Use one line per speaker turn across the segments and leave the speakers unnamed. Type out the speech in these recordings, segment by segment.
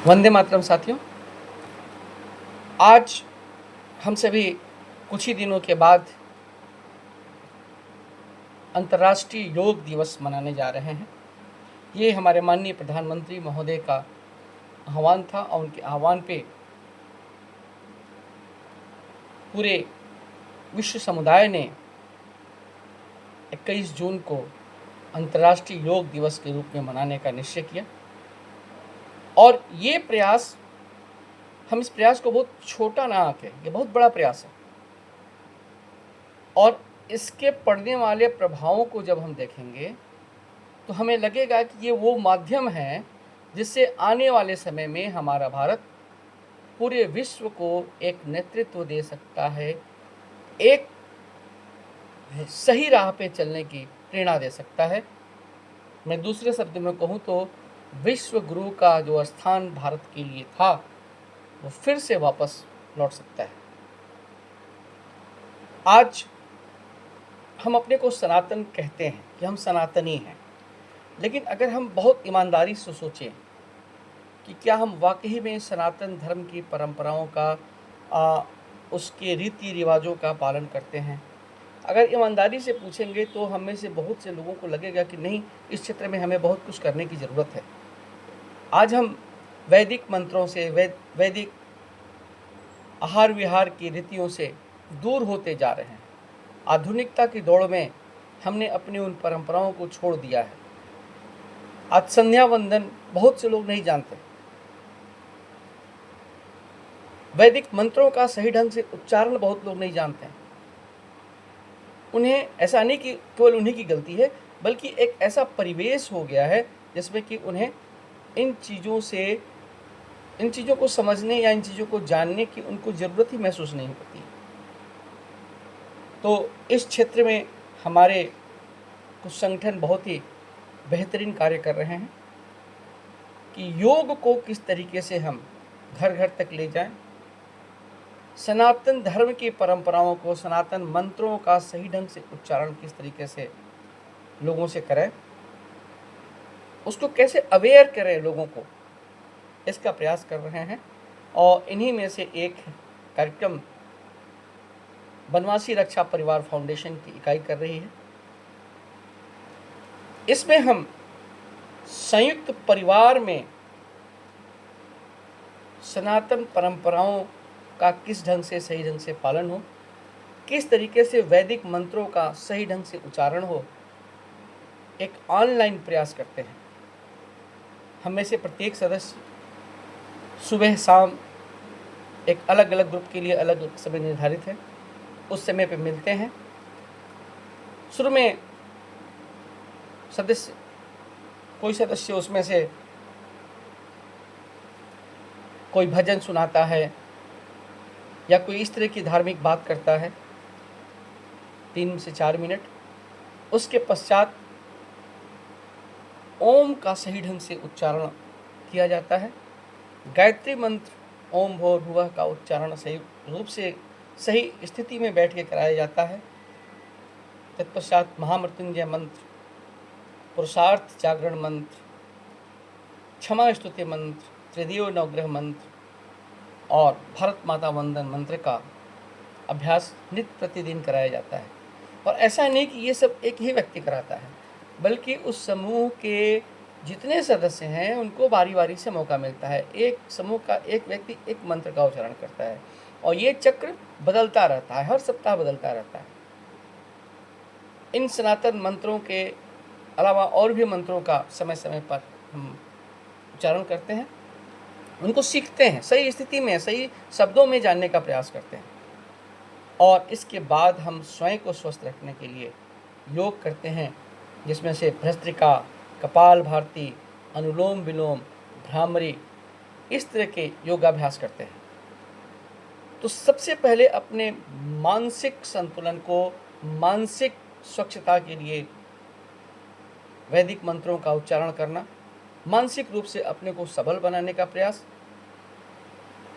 वंदे मातरम साथियों। आज हम सभी कुछ ही दिनों के बाद अंतर्राष्ट्रीय योग दिवस मनाने जा रहे हैं। ये हमारे माननीय प्रधानमंत्री महोदय का आह्वान था और उनके आह्वान पे पूरे विश्व समुदाय ने 21 जून को अंतर्राष्ट्रीय योग दिवस के रूप में मनाने का निश्चय किया। और ये प्रयास, हम इस प्रयास को बहुत छोटा ना आंकें, ये बहुत बड़ा प्रयास है। और इसके पड़ने वाले प्रभावों को जब हम देखेंगे तो हमें लगेगा कि ये वो माध्यम है जिससे आने वाले समय में हमारा भारत पूरे विश्व को एक नेतृत्व दे सकता है, एक सही राह पे चलने की प्रेरणा दे सकता है। मैं दूसरे शब्द में कहूँ तो विश्व गुरु का जो स्थान भारत के लिए था वो फिर से वापस लौट सकता है। आज हम अपने को सनातन कहते हैं कि हम सनातनी हैं, लेकिन अगर हम बहुत ईमानदारी से सोचें कि क्या हम वाकई में सनातन धर्म की परंपराओं का उसके रीति रिवाजों का पालन करते हैं, अगर ईमानदारी से पूछेंगे तो हम में से बहुत से लोगों को लगेगा कि नहीं, इस क्षेत्र में हमें बहुत कुछ करने की ज़रूरत है। आज हम वैदिक मंत्रों से, वैदिक आहार विहार की रीतियों से दूर होते जा रहे हैं। आधुनिकता की दौड़ में हमने अपनी उन परंपराओं को छोड़ दिया है। आज संध्या वंदन बहुत से लोग नहीं जानते, वैदिक मंत्रों का सही ढंग से उच्चारण बहुत लोग नहीं जानते हैं। उन्हें ऐसा नहीं कि केवल उन्हीं की गलती है, बल्कि एक ऐसा परिवेश हो गया है जिसमें कि उन्हें इन चीज़ों को समझने या इन चीज़ों को जानने की उनको ज़रूरत ही महसूस नहीं होती। तो इस क्षेत्र में हमारे कुछ संगठन बहुत ही बेहतरीन कार्य कर रहे हैं कि योग को किस तरीके से हम घर घर तक ले जाएं, सनातन धर्म की परंपराओं को, सनातन मंत्रों का सही ढंग से उच्चारण किस तरीके से लोगों से करें, उसको कैसे अवेयर करें लोगों को, इसका प्रयास कर रहे हैं। और इन्हीं में से एक कार्यक्रम बनवासी रक्षा परिवार फाउंडेशन की इकाई कर रही है। इसमें हम संयुक्त परिवार में सनातन परंपराओं का किस ढंग से, सही ढंग से पालन हो, किस तरीके से वैदिक मंत्रों का सही ढंग से उच्चारण हो, एक ऑनलाइन प्रयास करते हैं। हम में से प्रत्येक सदस्य सुबह शाम एक अलग अलग ग्रुप के लिए अलग अलग समय निर्धारित है, उस समय पे मिलते हैं। शुरू में कोई सदस्य उसमें से कोई भजन सुनाता है या कोई इस तरह की धार्मिक बात करता है 3 से 4 मिनट। उसके पश्चात ओम का सही ढंग से उच्चारण किया जाता है। गायत्री मंत्र ओम भूर्भुवः का उच्चारण सही रूप से, सही स्थिति में बैठ के कराया जाता है। तत्पश्चात महामृत्युंजय मंत्र, पुरुषार्थ जागरण मंत्र, क्षमा स्तुति मंत्र, त्रिदेव नवग्रह मंत्र और भारत माता वंदन मंत्र का अभ्यास नित्य प्रतिदिन कराया जाता है। और ऐसा नहीं कि ये सब एक ही व्यक्ति कराता है, बल्कि उस समूह के जितने सदस्य हैं उनको बारी बारी से मौका मिलता है। एक समूह का एक व्यक्ति एक मंत्र का उच्चारण करता है और ये चक्र बदलता रहता है, हर सप्ताह बदलता रहता है। इन सनातन मंत्रों के अलावा और भी मंत्रों का समय समय पर हम उच्चारण करते हैं, उनको सीखते हैं, सही स्थिति में, सही शब्दों में जानने का प्रयास करते हैं। और इसके बाद हम स्वयं को स्वस्थ रखने के लिए योग करते हैं, जिसमें से भस्त्रिका, कपाल भारती, अनुलोम विलोम, भ्रामरी, इस तरह के योगाभ्यास करते हैं। तो सबसे पहले अपने मानसिक संतुलन को, मानसिक स्वच्छता के लिए वैदिक मंत्रों का उच्चारण करना, मानसिक रूप से अपने को सबल बनाने का प्रयास,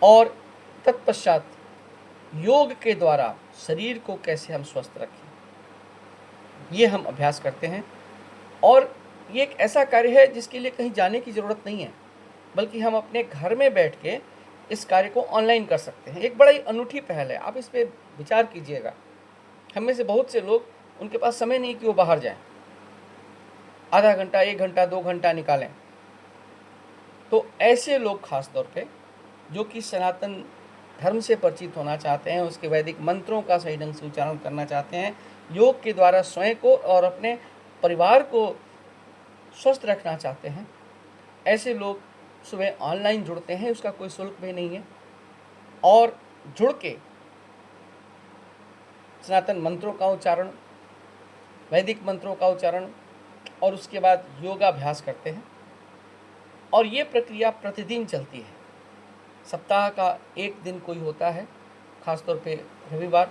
और तत्पश्चात योग के द्वारा शरीर को कैसे हम स्वस्थ रखें, ये हम अभ्यास करते हैं। और ये एक ऐसा कार्य है जिसके लिए कहीं जाने की ज़रूरत नहीं है। बल्कि हम अपने घर में बैठ के इस कार्य को ऑनलाइन कर सकते हैं। एक बड़ा ही अनूठी पहल है, आप इस पे विचार कीजिएगा। हम में से बहुत से लोग, उनके पास समय नहीं कि वो बाहर जाएं, आधा घंटा, 1 घंटा, 2 घंटा निकालें। तो ऐसे लोग खास तौर पे जो कि सनातन धर्म से परिचित होना चाहते हैं, उसके वैदिक मंत्रों का सही ढंग से उच्चारण करना चाहते हैं, योग के द्वारा स्वयं को और अपने परिवार को स्वस्थ रखना चाहते हैं, ऐसे लोग सुबह ऑनलाइन जुड़ते हैं। उसका कोई शुल्क भी नहीं है, और जुड़ के सनातन मंत्रों का उच्चारण, वैदिक मंत्रों का उच्चारण और उसके बाद योगाभ्यास करते हैं। और ये प्रक्रिया प्रतिदिन चलती है। सप्ताह का एक दिन कोई होता है, खासतौर पे रविवार,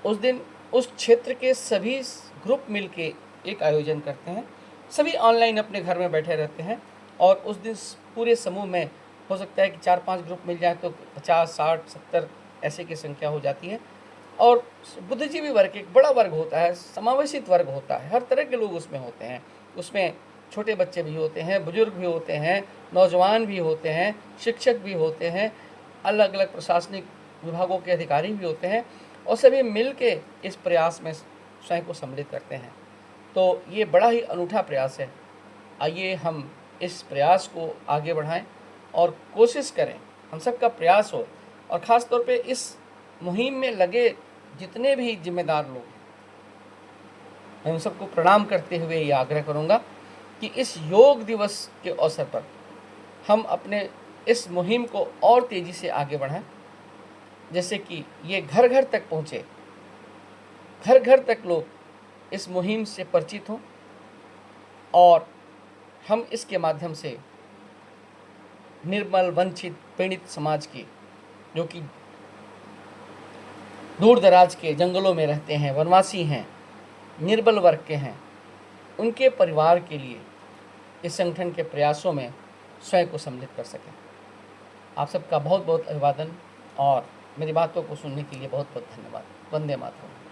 उस दिन उस क्षेत्र के सभी ग्रुप मिलके एक आयोजन करते हैं। सभी ऑनलाइन अपने घर में बैठे रहते हैं, और उस दिन पूरे समूह में हो सकता है कि 4-5 ग्रुप मिल जाए तो 50, 60, 70 ऐसे की संख्या हो जाती है। और बुद्धिजीवी वर्ग एक बड़ा वर्ग होता है, समावेशित वर्ग होता है, हर तरह के लोग उसमें होते हैं। उसमें छोटे बच्चे भी होते हैं, बुजुर्ग भी होते हैं, नौजवान भी होते हैं, शिक्षक भी होते हैं, अलग अलग प्रशासनिक विभागों के अधिकारी भी होते हैं, और सभी मिल के इस प्रयास में स्वयं को सम्मिलित करते हैं। तो ये बड़ा ही अनूठा प्रयास है। आइए हम इस प्रयास को आगे बढ़ाएं और कोशिश करें, हम सबका प्रयास हो। और ख़ास तौर पे इस मुहिम में लगे जितने भी जिम्मेदार लोग हैं, मैं उन सबको प्रणाम करते हुए ये आग्रह करूँगा कि इस योग दिवस के अवसर पर हम अपने इस मुहिम को और तेज़ी से आगे बढ़ाएं, जैसे कि ये घर घर तक पहुँचे, घर घर तक लोग इस मुहिम से परिचित हों, और हम इसके माध्यम से निर्बल, वंचित, पीड़ित समाज की, जो कि दूर दराज के जंगलों में रहते हैं, वनवासी हैं, निर्बल वर्ग के हैं, उनके परिवार के लिए इस संगठन के प्रयासों में स्वयं को सम्मिलित कर सकें। आप सबका बहुत बहुत अभिवादन, और मेरी बातों को सुनने के लिए बहुत बहुत धन्यवाद। वंदे मातरम।